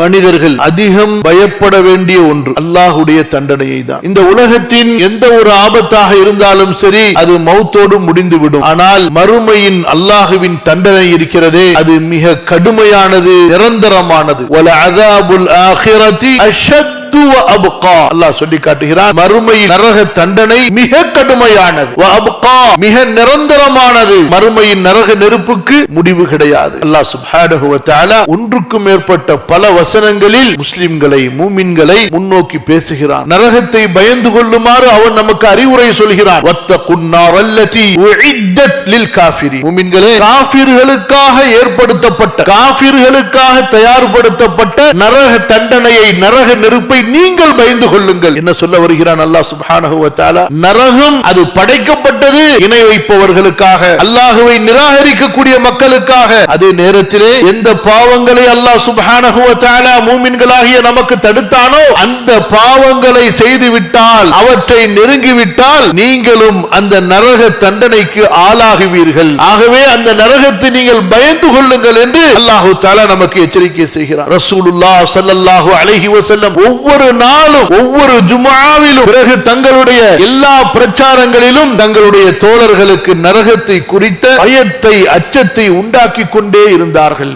மனிதர்கள் அதிகம் பயப்பட வேண்டிய ஒன்று அல்லாஹ்வுடைய தண்டனையை தான். இந்த உலகத்தின் எந்த ஒரு ஆபத்தாக இருந்தாலும் சரி, அது மௌத்தோடு முடிந்துவிடும். ஆனால் மறுமையின் அல்லாஹ்வின் தண்டனை இருக்கிறதே, அது மிக கடுமையானது, நிரந்தரமானது. வலஅஸாபுல் ஆখিরাতি அஷத்து வ அப்கா. அல்லாஹ் சொல்லி காட்டுகிறான், மறுமையின் நரக தண்டனை மிக கடுமையானது, வ அப்கா, மிக நிரந்தரமானது. மறுமையின் நரக நெருப்புக்கு முடிவு கிடையாது. அல்லாஹ் சுப்ஹானஹு வ தஆலா ஒன்றுக்கும் மேற்பட்ட பல வசனங்களில் முஸ்லிம்களை, மூமின்களை முன்னோக்கி பேசுகிறான். நரகத்தை பயந்து கொள்ளுமாறு அவன் நமக்கு அறிவுரை சொல்கிறான். வத்தகுன் நாரல்லதி உஇத்தத் லில் காஃபிரின். மூமின்களே, காஃபிர்களுக்காக ஏற்படுத்தப்பட்ட, காஃபிர்களுக்காக தயார்படுத்தப்பட்ட நரக தண்டனையை, நரக நெருப்பை நீங்கள் பயந்து கொள்ளுங்கள். என்ன சொல்ல வருகிறான் அல்லாஹ் சுப்ஹானஹு வ தஆலா? நரகம் அது படைக்கப்பட்டது இணை வைப்பவர்களுக்காக, அல்லாஹ்வை நிராகரிக்கக்கூடிய மக்களுக்காக. அதே நேரத்திலே எந்த பாவங்களை அல்லாஹ் சுப்ஹானஹு வ தஆலா மூமின்களாகிய நமக்கு தடுத்தானோ, அந்த பாவங்களை செய்துவிட்டால், அவற்றை நெருங்கிவிட்டால், நீங்களும் அந்த நரக தண்டனைக்கு ஆளாகுவீர்கள். ஆகவே அந்த நரகத்தை நீங்கள் பயந்து கொள்ளுங்கள் என்று அல்லாஹ் தஆலா நமக்கு எச்சரிக்கை செய்கிறார். ரசூலுல்லாஹ் ஸல்லல்லாஹு அலைஹி வஸல்லம் ஒவ்வொரு நாளும், ஒவ்வொரு ஜும்ஆவிலும், பிறகு தங்களுடைய எல்லா பிரச்சாரங்களிலும் தங்களுடைய தோழர்களுக்கு நரகத்தை குறித்த பயத்தை, அச்சத்தை உண்டாக்கி கொண்டே இருந்தார்கள்.